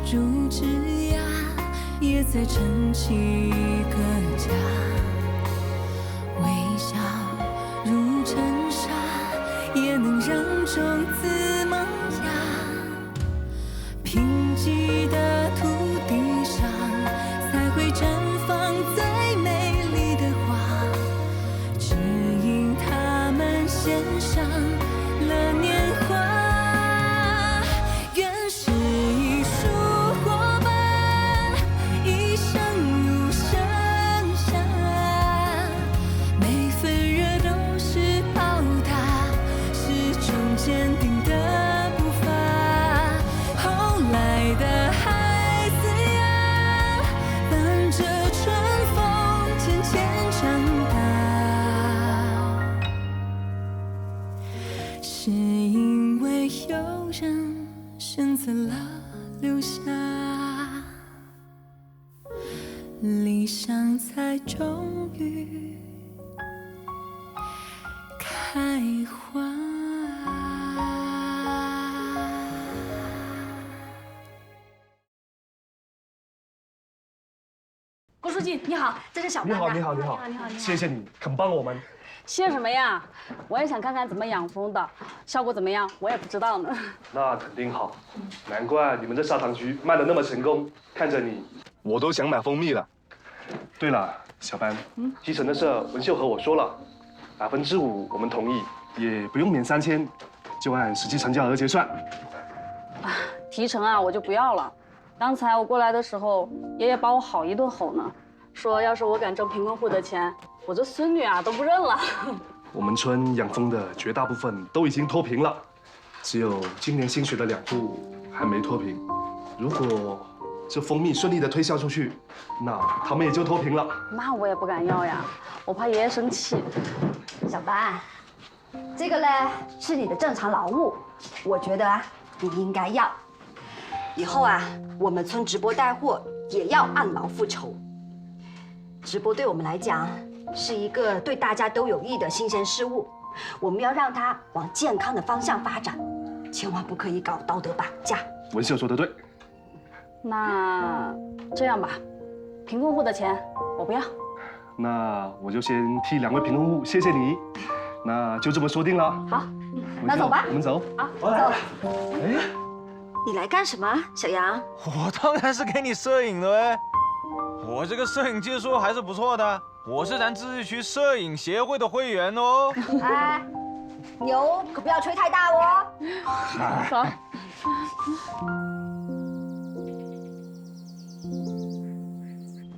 如枝桠，也在撑起一个家。微笑如尘沙，也能让种子萌芽。贫瘠的土地上，才会绽放最美丽的花。只因它们献上了年华。愿是一束火把，一生如盛夏。每份热都是报答，是种坚定的步伐。后来的孩子呀，伴着春风渐渐长大。是因为有人选择了留下，理想才终于开花。郭书记你好，这是小班。你好，谢谢你肯帮我们。谢什么呀？我也想看看怎么养蜂的，效果怎么样，我也不知道呢。那肯定好，难怪你们的砂糖橘卖得那么成功。看着你，我都想买蜂蜜了。对了，小班，提成的事文秀和我说了，5%我们同意，也不用免3000，就按实际成交额结算。提成啊，我就不要了。刚才我过来的时候，爷爷把我好一顿吼呢，说要是我敢挣贫困户的钱，我这孙女啊都不认了。我们村养蜂的绝大部分都已经脱贫了，只有今年新学的2户还没脱贫。如果这蜂蜜顺利的推销出去，那他们也就脱贫了。那我也不敢要呀，我怕爷爷生气。小班，这个呢是你的正常劳务，我觉得啊你应该要。以后啊，我们村直播带货也要按劳复酬。直播对我们来讲是一个对大家都有益的新鲜事物，我们要让它往健康的方向发展，千万不可以搞道德绑架。文秀说得对。那这样吧，贫困户的钱我不要。那我就先替2位贫困户谢谢你，那就这么说定了。好，那走吧。我们走。好，走。哎，你来干什么，小杨？我当然是给你摄影的呗。我这个摄影技术还是不错的，我是咱自治区摄影协会的会员哦。哎，牛可不要吹太大哦。走。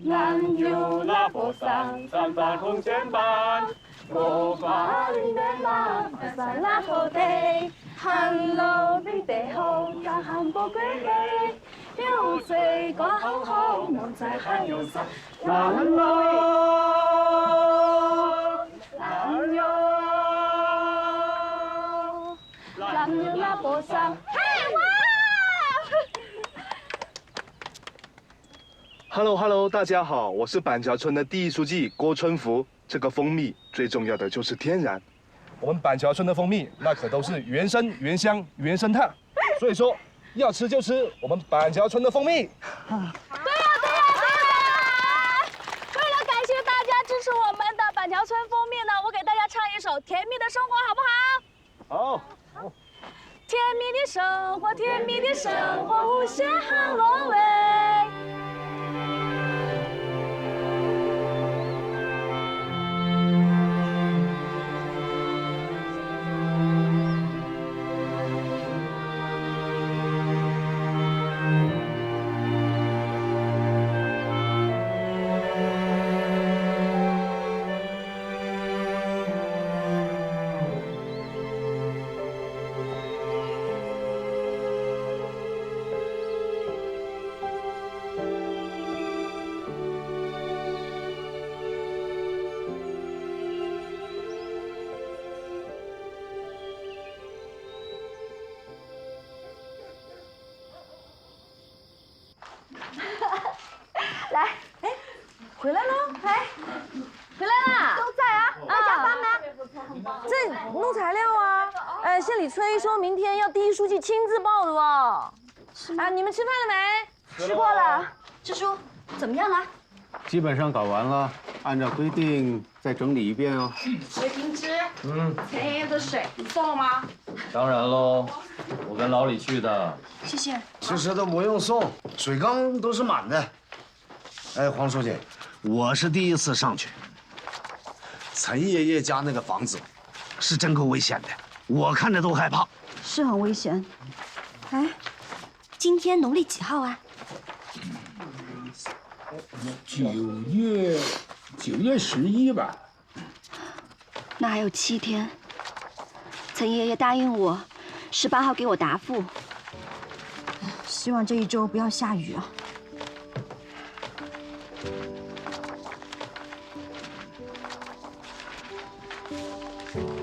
南有拉佛山，山发空间板，我发林的拉山拉佛地，寒露冰地后，让寒波归黑，有水光红红，梦在寒有山，南有拉佛山。Hello， 大家好，我是板桥村的第1书记郭春福。这个蜂蜜最重要的就是天然，我们板桥村的蜂蜜那可都是原生、原香、原生态，所以说要吃就吃我们板桥村的蜂蜜。对呀！为了感谢大家支持我们的板桥村蜂蜜呢，我给大家唱一首《甜蜜的生活》，好不好？好。甜蜜的生活，甜蜜的生活，无限落味。来，哎，回来了，哎，回来啦，都在啊，在加班吗？这弄材料啊，县里催说明天要第1书记亲自报的哦。啊，你们吃饭了没？吃过了。支书，怎么样了？基本上搞完了，按照规定再整理一遍哦。水瓶汁，前爷爷的水你送了吗？当然喽，我跟老李去的。谢谢。其实都不用送，水缸都是满的。哎，黄书记，我是第一次上去。陈爷爷家那个房子，是真够危险的，我看着都害怕。是很危险。哎，今天农历几号啊9月11吧。那还有7天。陈爷爷答应我，18号给我答复。希望这一周不要下雨啊。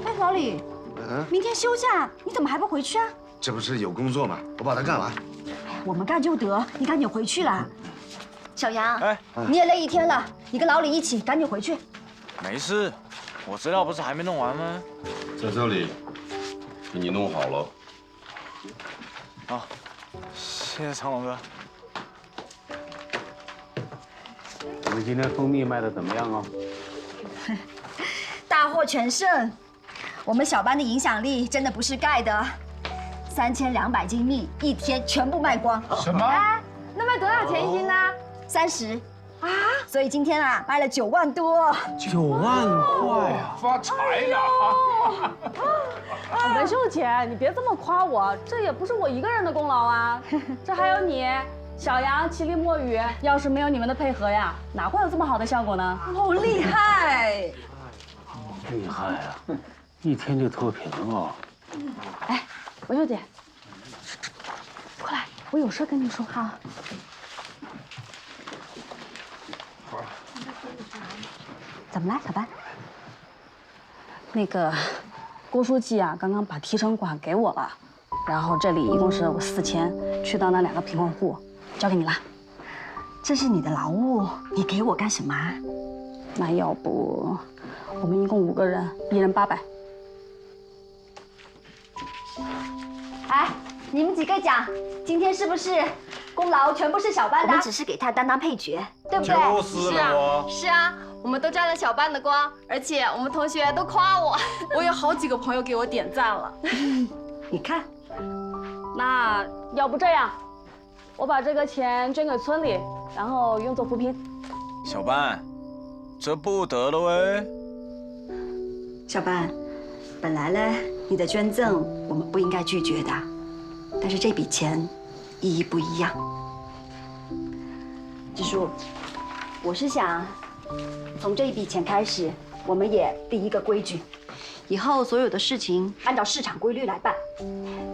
哎，老李，明天休假，你怎么还不回去啊？这不是有工作吗？我把它干完。我们干就得，你赶紧回去啦。小杨，哎，你也累一天了，你跟老李一起赶紧回去。没事，我资料不是还没弄完吗？在这里，给你弄好了。好，谢谢长龙哥。你们今天蜂蜜卖的怎么样哦？大获全胜，我们小班的影响力真的不是盖的，3200斤蜜一天全部卖光。什么？哎，那卖多少钱一斤呢？30啊！所以今天啊，卖了9万多。9万块啊！发财了！文秀姐，你别这么夸我，这也不是我一个人的功劳啊，这还有你。小杨、麒麟、墨鱼，要是没有你们的配合呀，哪会有这么好的效果呢？好厉害！厉害啊，一天就脱贫了。哎，文秀姐，过来，我有事跟你说。好。怎么了，小班？那个，郭书记啊，刚刚把提成款给我了，然后这里一共是4000，去到那2个贫困户。交给你了，这是你的劳务，你给我干什么啊？那要不，我们一共5个人，一人800。哎，你们几个讲，今天是不是功劳全部是小班的？我们只是给他当配角，对不对？就是了，是啊，我们都沾了小班的光，而且我们同学都夸我，我有好几个朋友给我点赞了。你看，那要不这样？我把这个钱捐给村里，然后用作扶贫。小班，这不得了喂！小班，本来呢，你的捐赠我们不应该拒绝的，但是这笔钱意义不一样。支书，我是想从这一笔钱开始，我们也立一个规矩，以后所有的事情按照市场规律来办，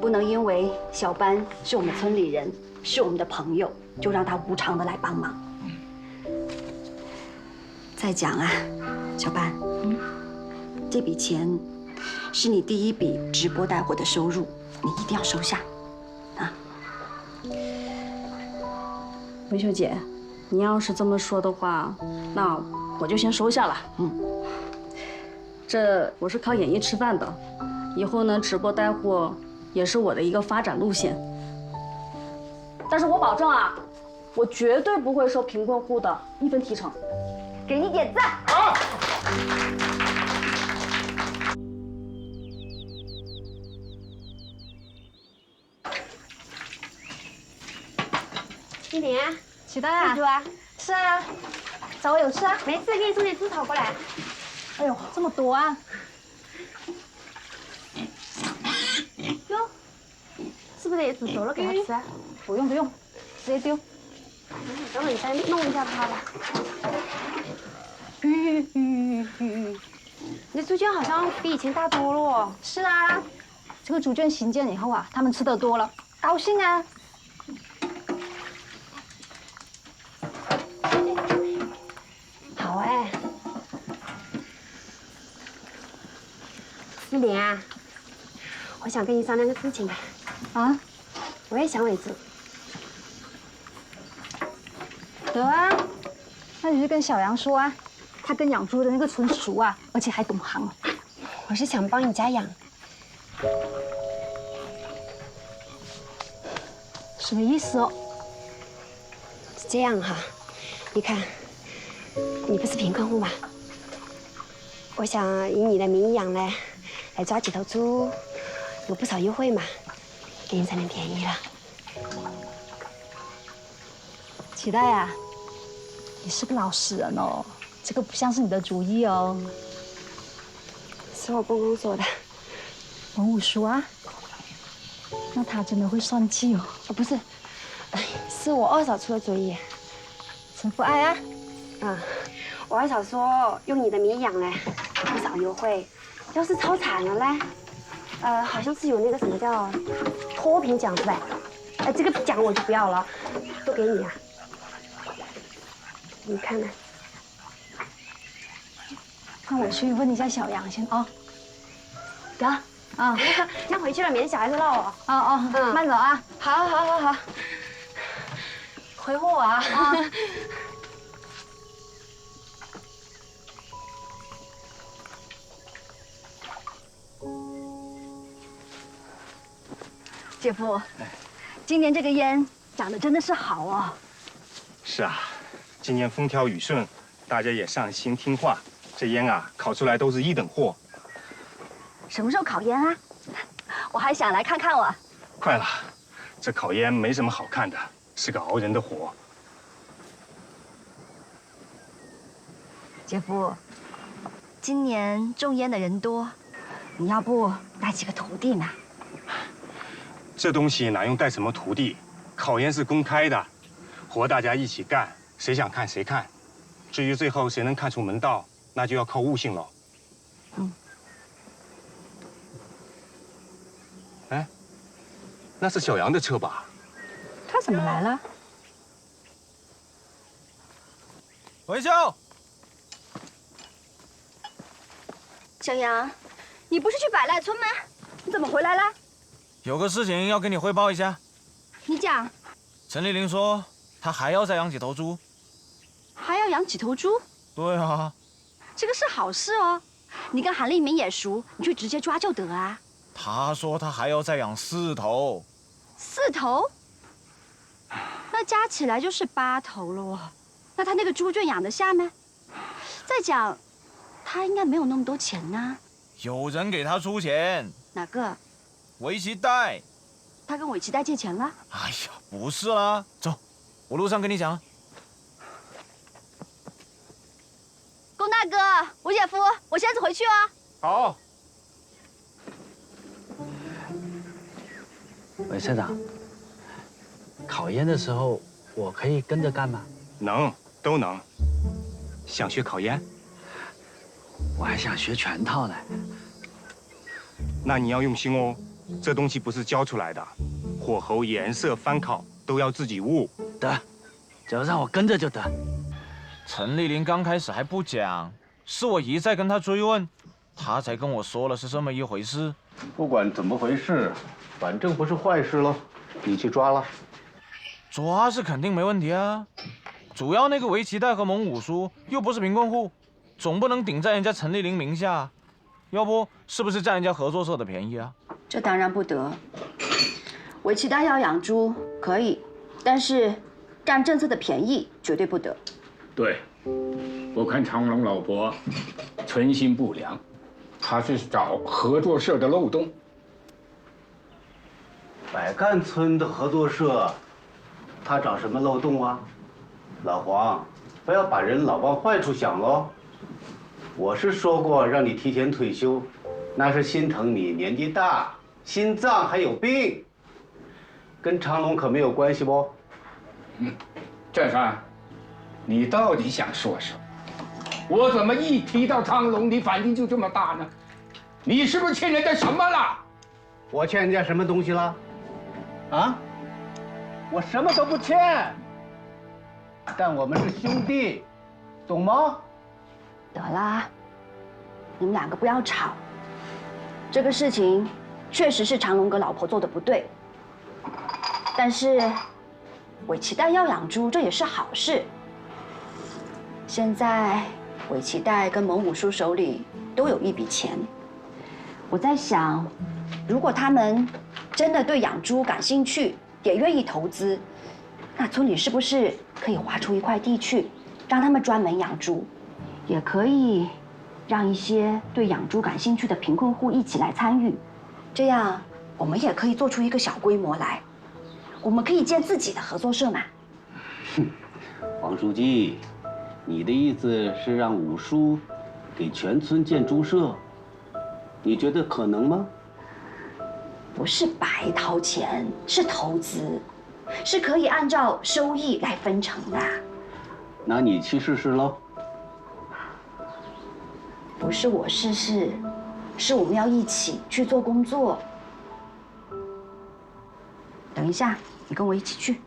不能因为小班是我们村里人。是我们的朋友，就让他无偿的来帮忙。再讲啊，小班，这笔钱是你第一笔直播带货的收入，你一定要收下，啊。文秀姐，你要是这么说的话，那我就先收下了。这我是靠演艺吃饭的，以后呢，直播带货也是我的一个发展路线。但是我保证啊，我绝对不会收贫困户的1分提成。给你点赞。好。一年，吃的啊？吃啊？是啊。找我有事啊？没事，给你送点猪草过来。哎呦，这么多啊！哟，是不是也煮熟了给他吃啊？不用不用，直接丢。等会你再弄一下它吧。你的猪圈好像比以前大多了哦。是啊，这个猪圈新建以后啊，他们吃的多了，高兴啊。好哎。一年啊，我想跟你商量个事情吧。啊？我也想为猪。得啊，那你就跟小杨说啊，他跟养猪的那个纯熟啊，而且还懂行。我是想帮你家养。什么意思哦？这样哈，你看，你不是贫困户吗？我想以你的名义养来抓几头猪，有不少优惠嘛，给你才能便宜了。期待啊，你是个老实人哦，这个不像是你的主意哦。是我公公说的。文武叔啊，那他真的会算计哦。不是，是我二嫂出的主意。陈父爱啊，我二嫂说用你的名义养嘞，不少优惠。要是超产了嘞，好像是有那个什么叫脱贫奖是吧？这个奖我就不要了，都给你啊。你看看。那我去问一下小杨先啊。得啊，这样回去了，免得小孩子闹我。慢走啊。好。回货啊。姐夫，今年这个烟长得真的是好哦。是啊，今年风调雨顺，大家也上心听话，这烟啊烤出来都是一等货。什么时候烤烟啊？我还想来看看我。快了，这烤烟没什么好看的，是个熬人的活。姐夫，今年种烟的人多，你要不带几个徒弟嘛？这东西哪用带什么徒弟？烤烟是公开的，活大家一起干，谁想看谁看。至于最后谁能看出门道，那就要靠悟性了。哎，那是小杨的车吧？他怎么来了？文秀，小杨，你不是去百赖村吗？你怎么回来了？有个事情要跟你汇报一下。你讲。陈丽玲说，她还要再养几头猪。还要养几头猪？对啊。这个是好事哦。你跟韩立明也熟，你去直接抓就得啊。她说她还要再养4头。4头？那加起来就是8头了哦。那他那个猪圈养得下吗？再讲，他应该没有那么多钱呐。有人给他出钱。哪个？韦其代。他跟韦其代借钱了？哎呀，不是啦，走，我路上跟你讲。龚大哥，吴姐夫，我现在回去哦。好。韦社长，考研的时候我可以跟着干吗？能，都能。想学烤烟？我还想学全套呢。那你要用心哦，这东西不是教出来的，火候、颜色、翻烤都要自己悟。得，只要让我跟着就得。陈丽玲刚开始还不讲，是我一再跟她追问，她才跟我说了是这么一回事。不管怎么回事，反正不是坏事喽。你去抓了。抓是肯定没问题啊，主要那个韦其代和蒙武叔又不是贫困户，总不能顶在人家陈丽玲名下。要不是不是占人家合作社的便宜啊？这当然不得。韦其代要养猪可以，但是占政策的便宜绝对不得。对，我看长龙老伯存心不良，他是找合作社的漏洞。百干村的合作社，他找什么漏洞啊？老黄，不要把人老往坏处想喽。我是说过让你提前退休，那是心疼你年纪大，心脏还有病，跟长龙可没有关系不？郑山，你到底想说什么？我怎么一提到长龙，你反应就这么大呢？你是不是欠人家什么了？我欠人家什么东西了？啊？我什么都不欠，但我们是兄弟，懂吗？得啦，你们两个不要吵。这个事情确实是长龙阁老婆做的不对，但是韦其代要养猪，这也是好事。现在韦其代跟蒙武叔手里都有一笔钱，我在想，如果他们真的对养猪感兴趣，也愿意投资，那村里是不是可以划出一块地去，让他们专门养猪，也可以让一些对养猪感兴趣的贫困户一起来参与，这样我们也可以做出一个小规模来。我们可以建自己的合作社嘛。黄书记，你的意思是让五叔给全村建猪舍？你觉得可能吗？不是白掏钱，是投资，是可以按照收益来分成的。那你去试试喽。不是我试试，是我们要一起去做工作。等一下，你跟我一起去。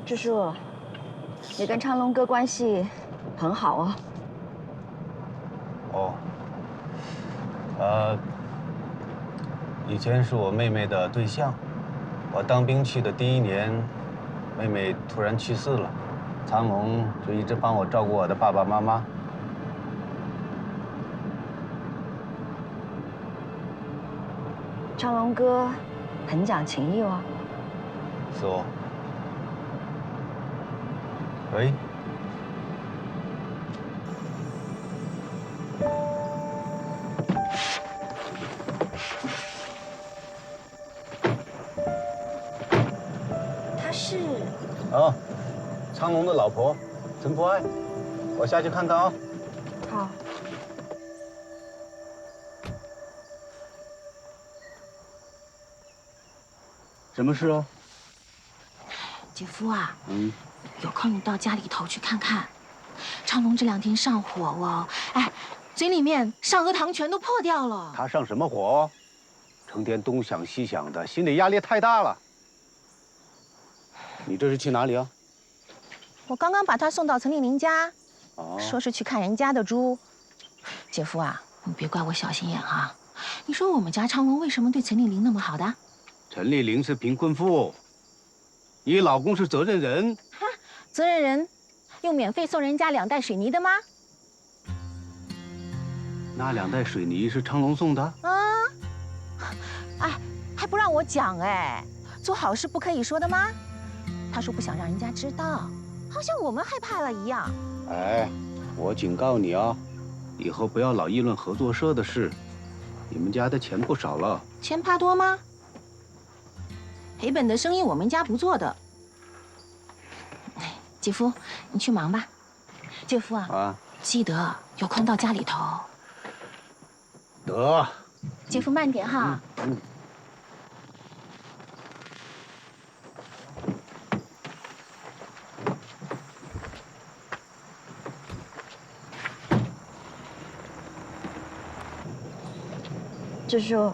志叔，你跟昌龙哥关系很好哦。以前是我妹妹的对象。我当兵去的第1年，妹妹突然去世了，昌龙就一直帮我照顾我的爸爸妈妈。昌龙哥很讲情义哦。是哦。喂。是哦，昌龙的老婆陈福爱，我下去看看啊。好。什么事啊？姐夫啊，有空你到家里头去看看。昌龙这2天上火哦，哎，嘴里面上颌糖全都破掉了。他上什么火？成天东想西想的，心理压力太大了。你这是去哪里啊？我刚刚把他送到陈丽玲家，哦，说是去看人家的猪。姐夫啊，你别怪我小心眼哈。你说我们家昌龙为什么对陈丽玲那么好的？陈丽玲是贫困妇，你老公是责任人。哈，责任人用免费送人家2袋水泥的吗？那2袋水泥是昌龙送的？啊，哎，还不让我讲哎，做好事不可以说的吗？他说不想让人家知道，好像我们害怕了一样。哎，我警告你啊，以后不要老议论合作社的事。你们家的钱不少了。钱怕多吗？赔本的生意我们家不做的。姐夫，你去忙吧。姐夫啊，记得有空到家里头。得。姐夫慢点哈。志叔，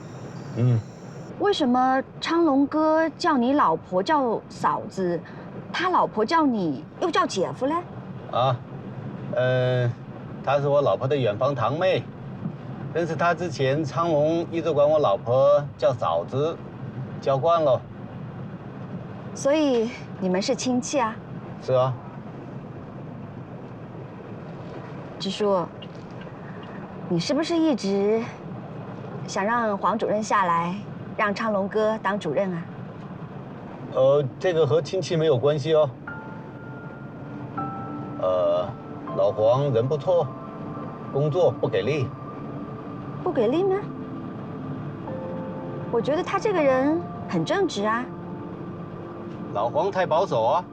为什么昌龙哥叫你老婆叫嫂子，他老婆叫你又叫姐夫嘞？啊，她是我老婆的远房堂妹。认识她之前，昌龙一直管我老婆叫嫂子，叫惯了。所以你们是亲戚啊？是啊。志叔，你是不是一直想让黄主任下来，让昌龙哥当主任啊？这个和亲戚没有关系哦。老黄人不错，工作不给力。不给力吗？我觉得他这个人很正直啊。老黄太保守啊。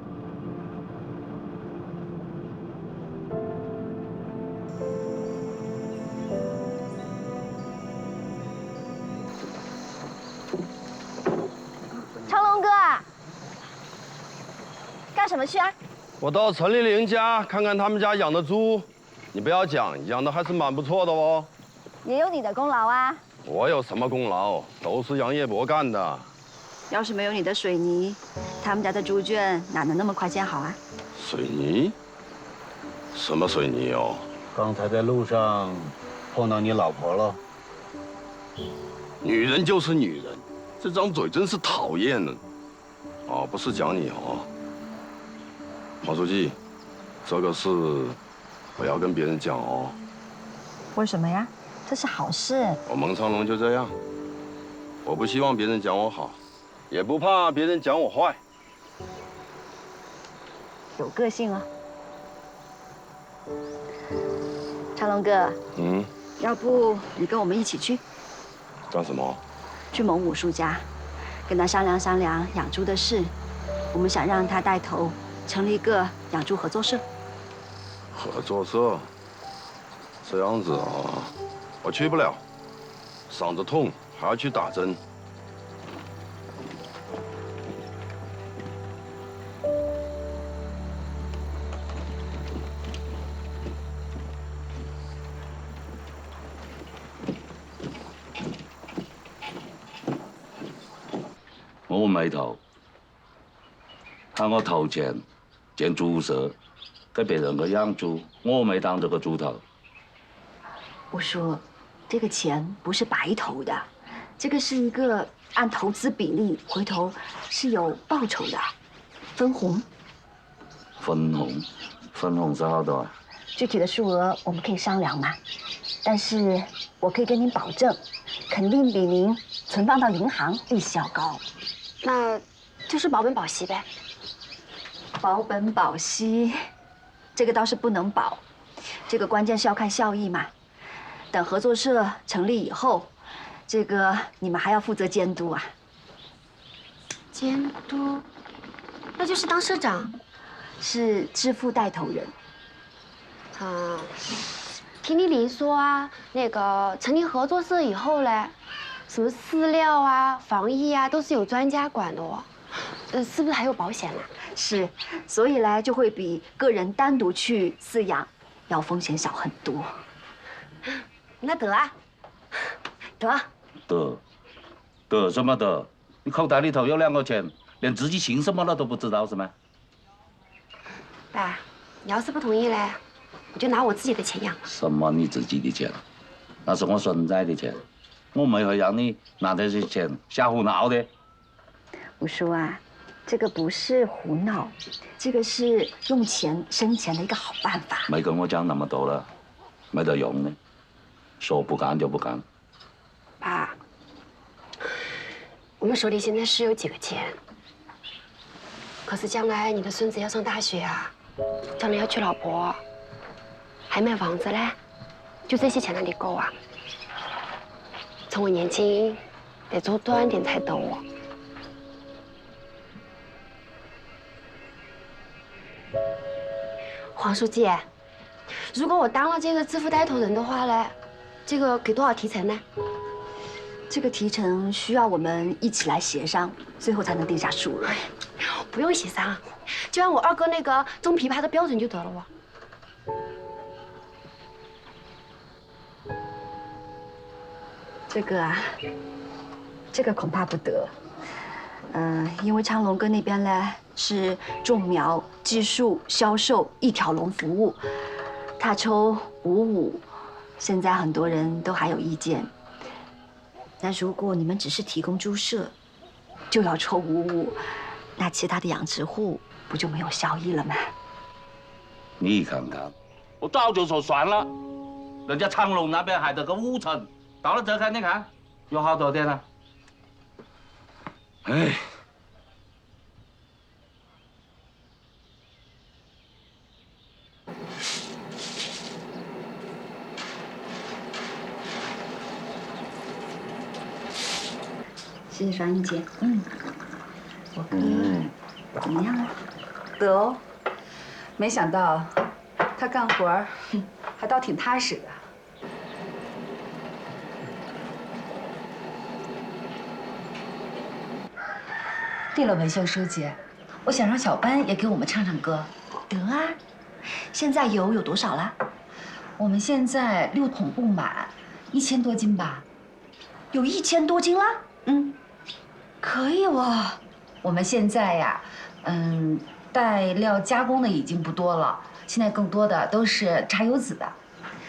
昌龙哥啊，干什么去啊？我到陈丽玲家看看他们家养的猪，你不要讲，养的还是蛮不错的哦。也有你的功劳啊。我有什么功劳？都是杨业伯干的。要是没有你的水泥，他们家的猪圈哪能那么快建好啊？水泥？什么水泥哦？刚才在路上碰到你老婆了。女人就是女人，这张嘴真是讨厌呢。哦，不是讲你哦。黄书记，这个事不要跟别人讲哦。为什么呀？这是好事。我蒙昌龙就这样，我不希望别人讲我好，也不怕别人讲我坏。有个性哦。长龙哥，要不你跟我们一起去？干什么？去蒙武叔家，跟他商量商量养猪的事。我们想让他带头成立一个养猪合作社。合作社？这样子啊，我去不了，嗓子痛，还要去打针。我没投，喊我投钱建猪舍，给别人个养猪，我没当这个猪头。我说，这个钱不是白投的，这个是一个按投资比例，回头是有报酬的，分红。分红是好多啊？具体的数额我们可以商量嘛，但是我可以跟您保证，肯定比您存放到银行利息要高。那就是保本保息呗。保本保息，这个倒是不能保，这个关键是要看效益嘛。等合作社成立以后，这个你们还要负责监督啊。监督，那就是当社长，是支付带头人。啊，听你黎说啊，那个成立合作社以后嘞，什么饲料啊、防疫啊，都是有专家管的哦。是不是还有保险啊？是，所以呢就会比个人单独去饲养要风险小很多。那得啊，得什么得？你口袋里头有2个钱，连自己姓什么了都不知道是吗？爸，你要是不同意嘞，我就拿我自己的钱养。什么你自己的钱？那是我孙仔的钱，我没会让你拿这些钱瞎胡闹的。五叔啊，这个不是胡闹，这个是用钱生钱的一个好办法。没跟我讲那么多了，没得用的，说不干就不干。爸，我们手里现在是有几个钱，可是将来你的孙子要上大学啊，将来要娶老婆，还买房子嘞，就这些钱哪里够啊？趁我年轻，得做短点才得哦。黄书记，如果我当了这个支付带头人的话嘞，这个给多少提成呢？这个提成需要我们一起来协商，最后才能定下数额。不用协商，就按我二哥那个种枇杷的标准就得了哇。这个啊，这个恐怕不得。因为昌龙哥那边呢是种苗、技术、销售一条龙服务，他抽55，现在很多人都还有意见。那如果你们只是提供猪舍，就要抽55，那其他的养殖户不就没有效益了吗？你看看，我早就说算了，人家长隆那边还得个5成，到了这看，你看有好多点了。哎。谢谢双英姐。我哥怎么样啊？得哦，没想到他干活儿还倒挺踏实的。对了，文秀书记，我想让小班也给我们唱唱歌。得啊，现在油有多少了？我们现在6桶不满，1000多斤吧。有1000多斤了？可以哦。我们现在呀，带料加工的已经不多了，现在更多的都是榨油籽的。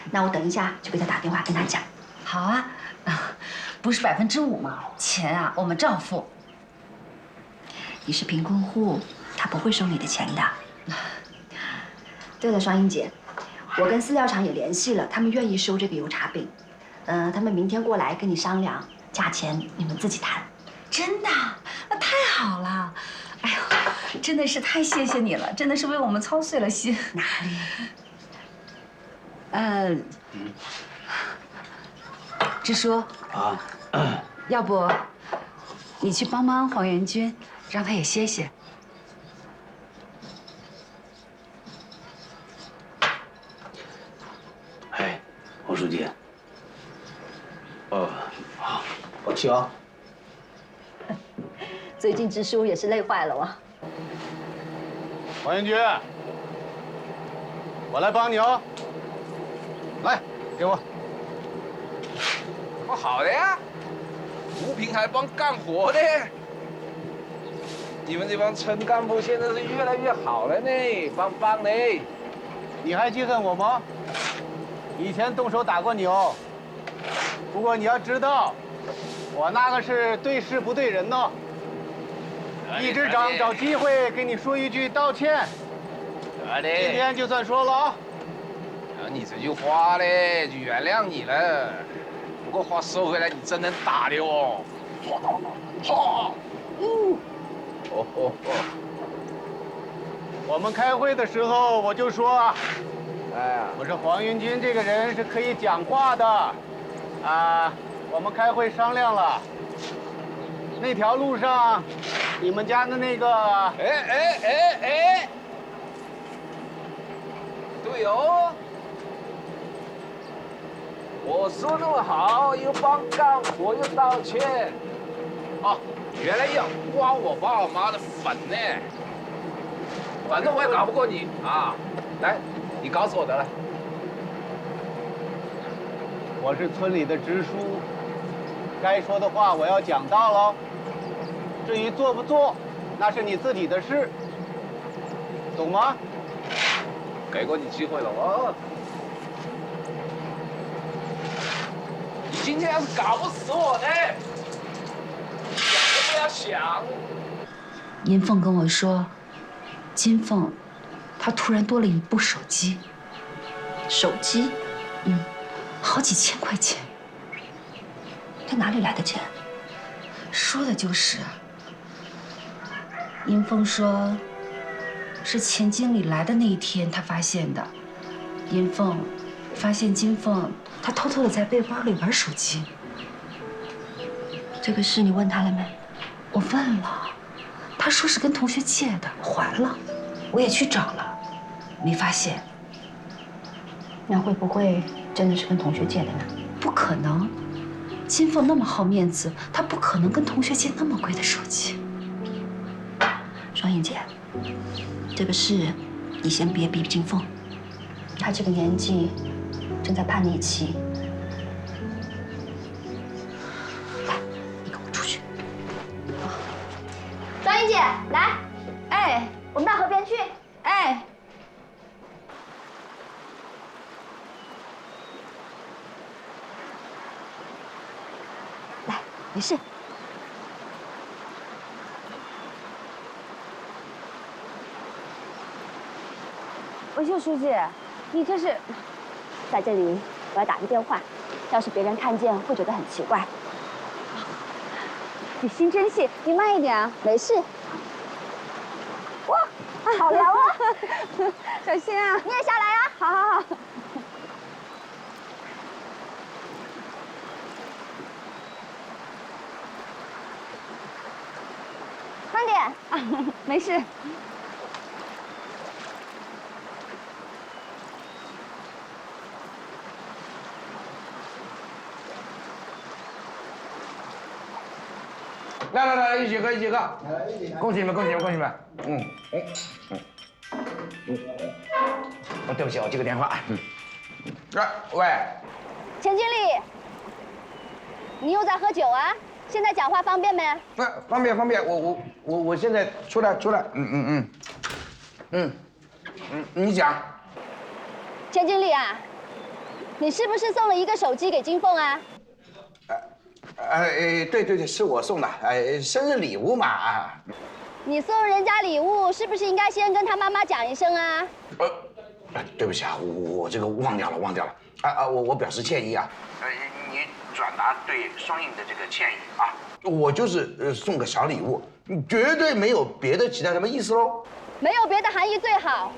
那我等一下就给他打电话跟他讲。好啊，不是5%吗？钱啊，我们照付。你是贫困户，他不会收你的钱的。对了，双英姐，我跟饲料厂也联系了，他们愿意收这个油茶饼。他们明天过来跟你商量价钱你们自己谈。真的？那太好了！哎呦，真的是太谢谢你了，真的是为我们操碎了心。哪里？支书啊，要不你去帮帮黄元军，让他也歇歇。哎，黄书记。好，我去啊。最近支书也是累坏了啊。黄元军，我来帮你哦。来，给我。不好的呀，扶贫还帮干活的。你们这帮村干部现在是越来越好了呢，棒棒的。你还记恨我吗？以前动手打过你哦。不过你要知道，我那个是对事不对人呢。一支长找机会跟你说一句道歉。今天就算说了啊。你这句话呢，就原谅你了。不过话说回来，你真能打的哦。我们开会的时候我就说，我说黄云军这个人是可以讲话的，我们开会商量了，那条路上，你们家的那个，对哦。我说那么好，又帮干活又道歉，原来要刮我爸妈的粉呢。反正我也搞不过你啊！来，你告诉我得了。我是村里的支书，该说的话我要讲到喽。至于做不做，那是你自己的事，懂吗？给过你机会了哦。你今天要是搞不死我呢，想都不要想。银凤跟我说，金凤，她突然多了一部手机。手机？好几千块钱。她哪里来的钱？说的就是。银凤说，是钱经理来的那一天她发现的。银凤发现金凤，她偷偷的在背包里玩手机。这个事你问她了没？我问了，她说是跟同学借的，还了。我也去找了，没发现。那会不会真的是跟同学借的呢？不可能，金凤那么好面子，她不可能跟同学借那么贵的手机。双影姐，这个事你先别逼金凤，她这个年纪正在叛逆期。来，你跟我出去。双影姐，来，我们到河边去。来，没事。文秀书记，你这是在这里，我要打个电话，要是别人看见会觉得很奇怪。你心真细，你慢一点啊，没事。哇，好聊啊！小心啊！你也下来啊！好好好。慢点，没事。来，一起喝，一起喝！恭喜你们，恭喜你们，恭喜你们！对不起，我接个电话。喂，钱经理，你又在喝酒啊？现在讲话方便没？方便，我现在出来。你讲。钱经理啊，你是不是送了一个手机给金凤啊？对，是我送的，生日礼物嘛。你送人家礼物，是不是应该先跟他妈妈讲一声啊？对不起啊，我这个忘掉了。我表示歉意啊。你转达对双影的这个歉意啊。我就是送个小礼物，绝对没有别的其他什么意思喽。没有别的含义最好。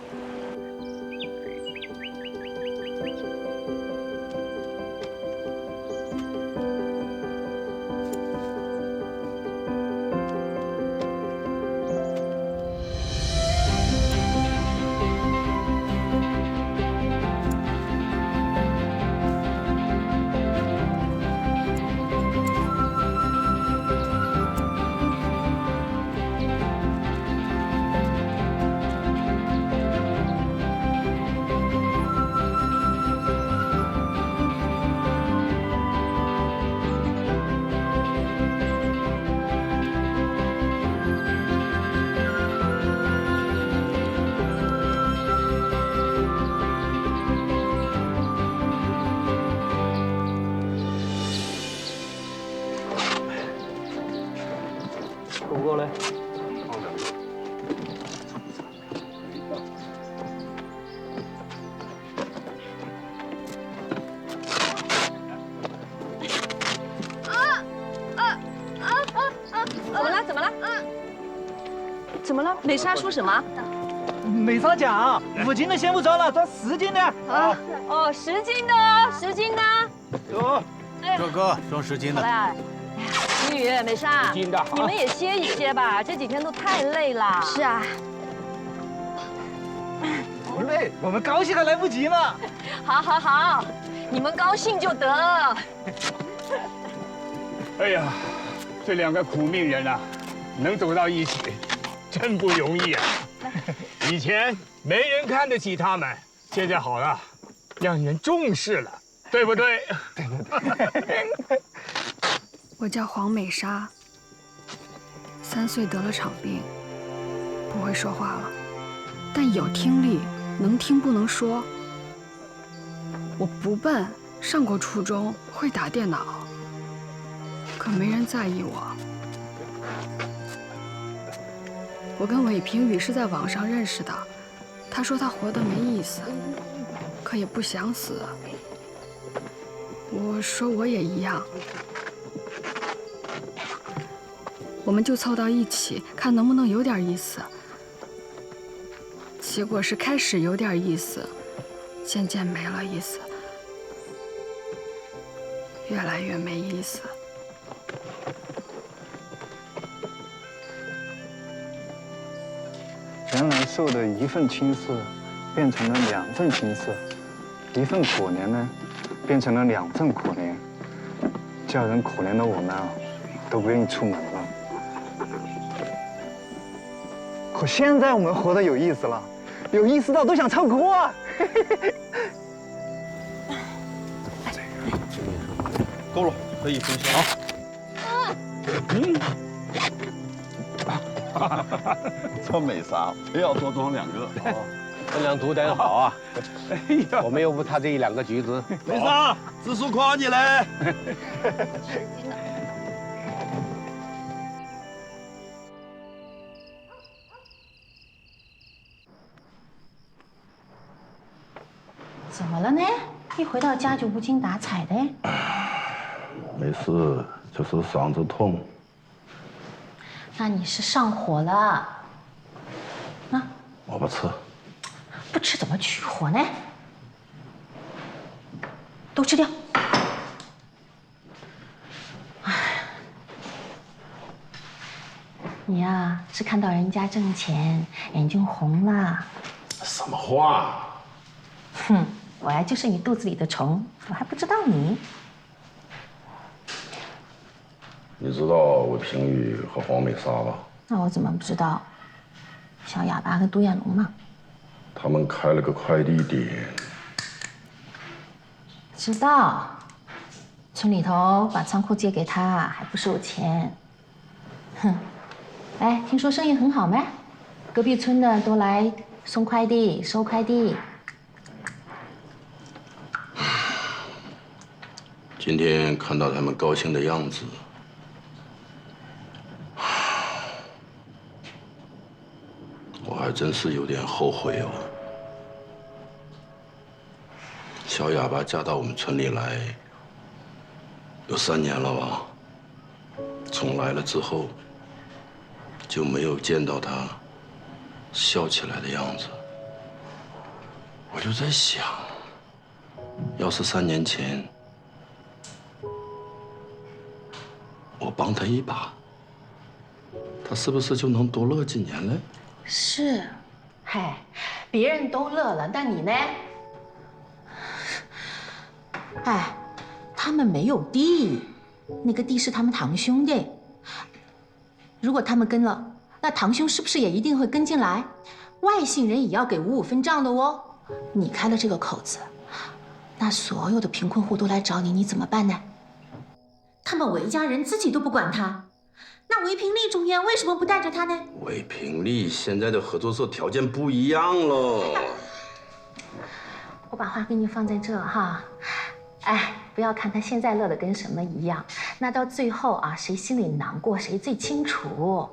够不够嘞？怎么了？怎么了？怎么了？美莎说什么？没上讲，5斤的先不装了，装10斤的。啊哦，10斤的哦，10斤的。有。哥哥，装10斤的。好嘞。金宇、美莎，你们也歇一歇吧，这几天都太累了。是啊。不累，我们高兴还来不及呢。好，好，好，你们高兴就得。哎呀，这2个苦命人啊，能走到一起，真不容易啊！以前没人看得起他们，现在好了，让人重视了，对不对？对。我叫黄美莎，3岁得了场病，不会说话了，但有听力，能听不能说。我不笨，上过初中，会打电脑，可没人在意我。我跟韦平宇是在网上认识的，他说他活得没意思，可也不想死。我说我也一样。我们就凑到一起，看能不能有点意思。结果是开始有点意思，渐渐没了意思，越来越没意思。原来受的一份青涩，变成了2份青涩；一份苦怜呢，变成了2份苦怜。叫人可怜的我们啊，都不愿意出门了。可现在我们活得有意思了，有意思到都想唱歌啊！够了，可以分享。这美莎非要多装2个，分量多点好啊！我们又不差这1、2个橘子。美莎，紫苏夸你嘞！怎么了呢？一回到家就无精打采的。没事，就是嗓子痛。那你是上火了？啊？我不吃。不吃怎么去火呢？都吃掉。哎，你呀，是看到人家挣钱，眼睛红了。什么话？哼，我呀就是你肚子里的虫，我还不知道你。你知道韦平宇和黄美莎吧？那我怎么不知道？小哑巴跟独眼龙嘛。他们开了个快递点。知道。村里头把仓库借给他，还不收钱。哼。哎，听说生意很好没？隔壁村的都来送快递、收快递。今天看到他们高兴的样子，我还真是有点后悔哦。小哑巴嫁到我们村里来，有3年了吧？从来了之后，就没有见到他笑起来的样子。我就在想，要是3年前我帮他一把，他是不是就能多乐几年嘞？是，嗨，别人都乐了，但你呢？哎，他们没有地，那个地是他们堂兄的。如果他们跟了，那堂兄是不是也一定会跟进来？外姓人也要给55分账的哦。你开了这个口子，那所有的贫困户都来找你，你怎么办呢？他们韦家人自己都不管他，那韦平利中院为什么不带着他呢？韦平利现在的合作社条件不一样了。我把话给你放在这哈，哎，不要看他现在乐得跟什么一样，那到最后啊，谁心里难过谁最清楚。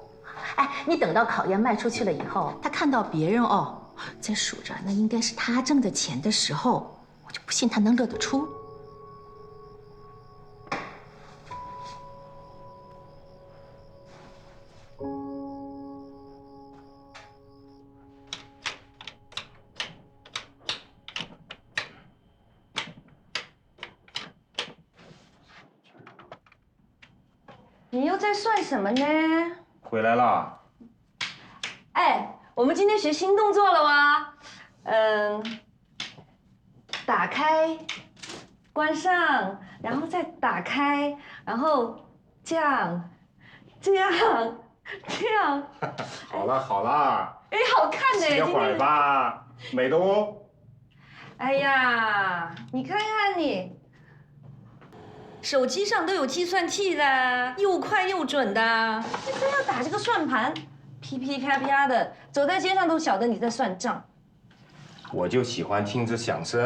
哎，你等到考验卖出去了以后，他看到别人哦在数着那应该是他挣的钱的时候，我就不信他能乐得出。你又在算什么呢？回来了。哎，我们今天学新动作了吗？打开，关上，然后再打开，然后这样。好了好了。哎，好看呢，歇会儿吧，美的哦。哎呀，你看看你。手机上都有计算器的，又快又准的。你非要打这个算盘，噼噼啪啪的，走在街上都晓得你在算账。我就喜欢听着响声。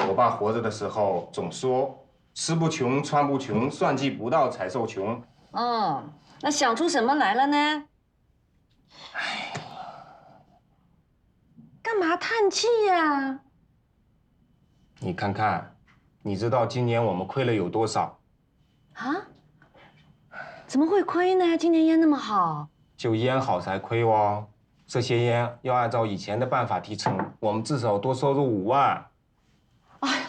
我爸活着的时候总说：“吃不穷，穿不穷，算计不到才受穷。”哦，那想出什么来了呢？哎，干嘛叹气呀？你看看。你知道今年我们亏了有多少？啊？怎么会亏呢？今年烟那么好，就烟好才亏哦。这些烟要按照以前的办法提成，我们至少多收入5万。哎呀，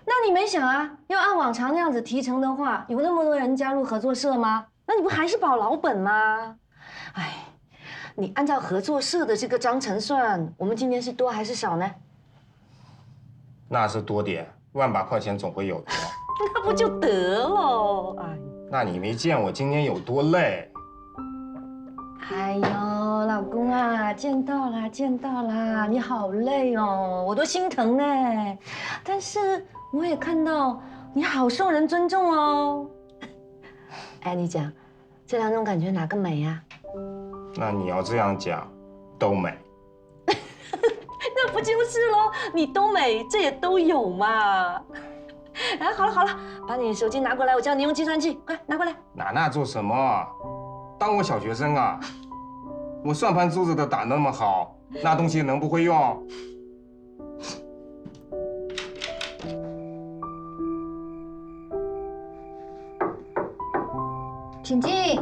那你没想啊，要按往常那样子提成的话，有那么多人加入合作社吗？那你不还是保老本吗？哎，你按照合作社的这个章程算，我们今年是多还是少呢？那是多点。1把块钱总会有的，那不就得喽？哎，那你没见我今年有多累？哎呦，老公啊，见到啦，你好累哦，我都心疼呢。但是我也看到你好受人尊重哦。哎，你讲，这2种感觉哪个美呀？那你要这样讲，都美。那不就是喽？你都美，这也都有嘛。哎，好了，把你手机拿过来，我教你用计算器，快拿过来。拿那做什么？当我小学生啊？我算盘珠子都打那么好，那东西能不会用？请进。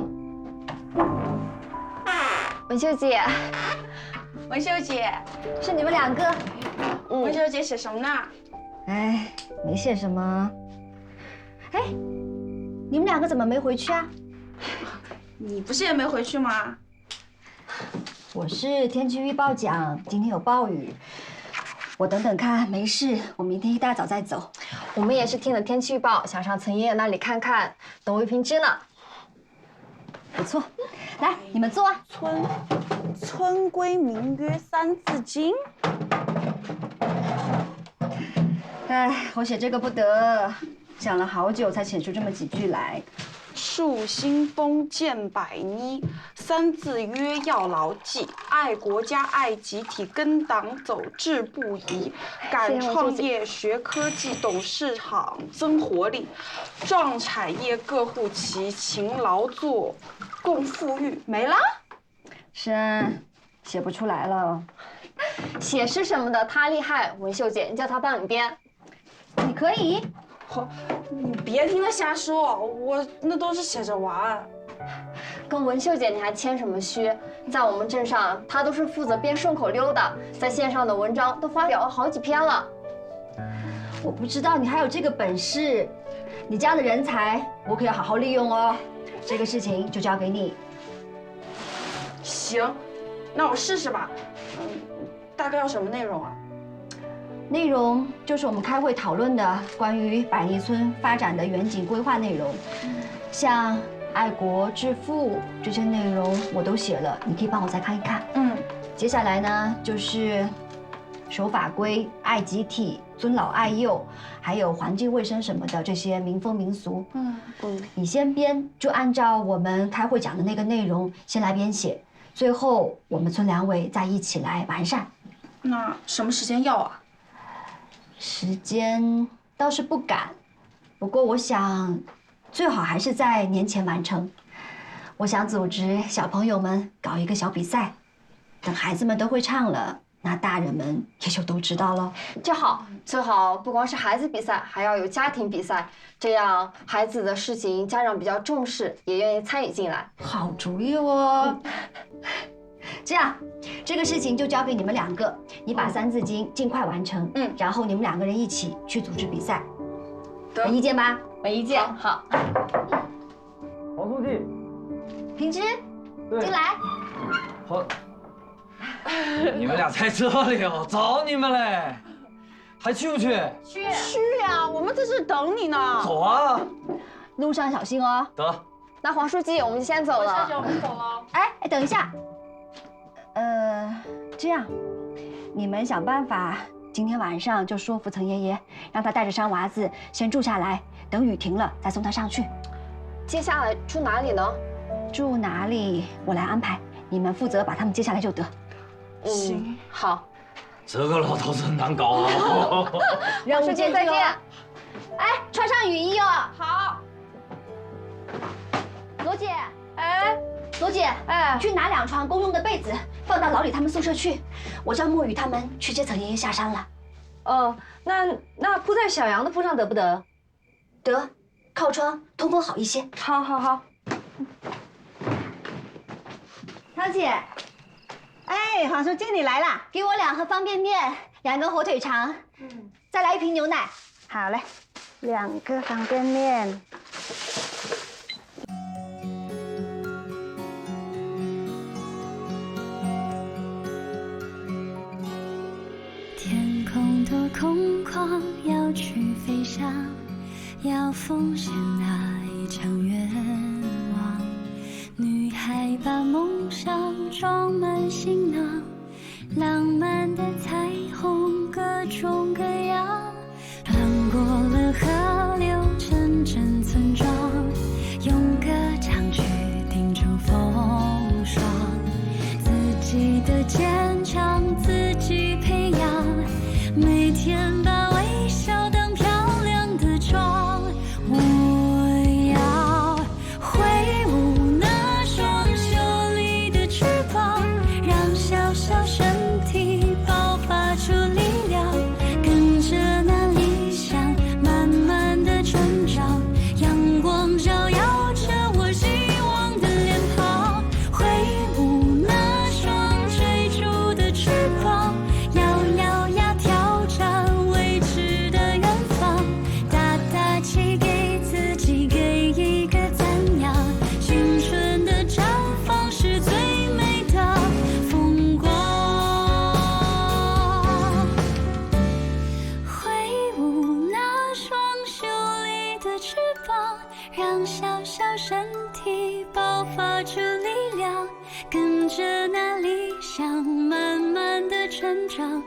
文秀姐。文秀姐，是你们2个。文秀姐写什么呢？哎，没写什么。哎，你们2个怎么没回去啊？你不是也没回去吗？我是天气预报讲今天有暴雨，我等等看，没事，我明天一大早再走。我们也是听了天气预报，想上陈爷爷那里看看，等魏平之呢。不错，来，你们坐啊。村规民约3字经。哎，我写这个不得，想了好久才写出这么几句来。树新风见百妮，3字约要牢记。爱国家、爱集体，跟党走志不移。敢创业、学科技，懂市场，增活力。壮产业，各户齐，勤劳做，共富裕。没了？是啊，写不出来了。写诗什么的他厉害，文秀姐，你叫他帮你编。你可以。你别听他瞎说，我那都是写着玩。跟文秀姐你还谦什么虚？在我们镇上，她都是负责编顺口溜的，在线上的文章都发表了好几篇了。我不知道你还有这个本事，你这样的人才，我可要好好利用哦。这个事情就交给你。行，那我试试吧。大概要什么内容啊？内容就是我们开会讨论的关于百里村发展的远景规划内容，像爱国致富这些内容我都写了，你可以帮我再看一看。接下来呢就是守法规、爱集体、尊老爱幼，还有环境卫生什么的这些民风民俗。你先编，就按照我们开会讲的那个内容先来编写，最后我们村两委再一起来完善。那什么时间要啊？时间倒是不赶，不过我想最好还是在年前完成。我想组织小朋友们搞一个小比赛，等孩子们都会唱了，那大人们也就都知道了。这好，最好不光是孩子比赛，还要有家庭比赛，这样孩子的事情家长比较重视，也愿意参与进来。好主意哦。这样，这个事情就交给你们两个，你把3字经尽快完成。然后你们2个人一起去组织比赛，没意见吧？没意见。好。黄书记，平之，进来。好。你们俩在这里哦，找你们嘞，还去不去？去呀，我们在这等你呢。走啊，路上小心哦。得。那黄书记，我们先走了。小姐，我们走了。哎，等一下。这样，你们想办法今天晚上就说服曾爷爷，让他带着山娃子先住下来，等雨停了再送他上去。接下来住哪里呢？住哪里我来安排，你们负责把他们接下来就得。行，好。这个老头子很难搞哦。任务再见。哎，穿上雨衣哦。好。罗姐，哎，罗姐，哎，去拿2床公用的被子，放到老李他们宿舍去。我叫墨雨他们去接曾爷爷下山了。哦，那铺在小杨的铺上得不得？得，靠窗通风好一些。好，好，好。汤姐，哎，黄书记你来啦，给我2盒方便面，2根火腿肠，再来1瓶牛奶。好嘞，2个方便面。天空多空旷，要去飞翔，要奉献那一场愿望。女孩把梦想装满行囊，浪漫的彩虹各种各样，穿过了河流，阵阵村庄，用歌唱去定住风霜，自己的坚强自己培养，每天把微笑当漂亮的妆。我要挥舞那双秀丽的翅膀，让小小身体爆发出力量，跟着那理想慢慢的成长，阳光照耀着我希望的脸庞，挥舞那双追逐的翅膀，摇摇呀挑战未知的远方，大大气给自己给一个赞扬，青春的绽放是最美的风光，挥舞那双秀丽的翅膀，让小小身体爆发出力量，跟着那理想慢慢的成长，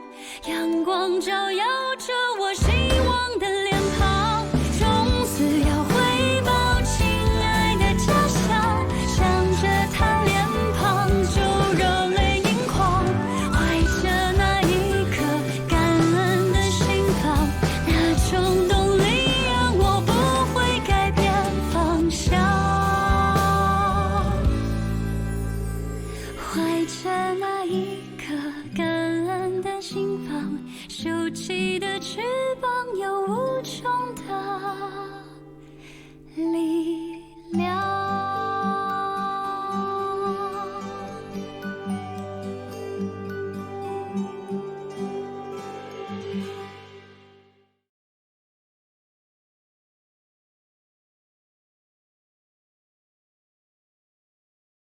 阳光照耀着我希望的脸庞，从此要回报亲爱的家乡，想着他脸庞就热泪盈眶，怀着那一颗感恩的心房，那种动力让我不会改变方向，怀着那一颗感恩的心房，秀气的翅膀有无穷的里。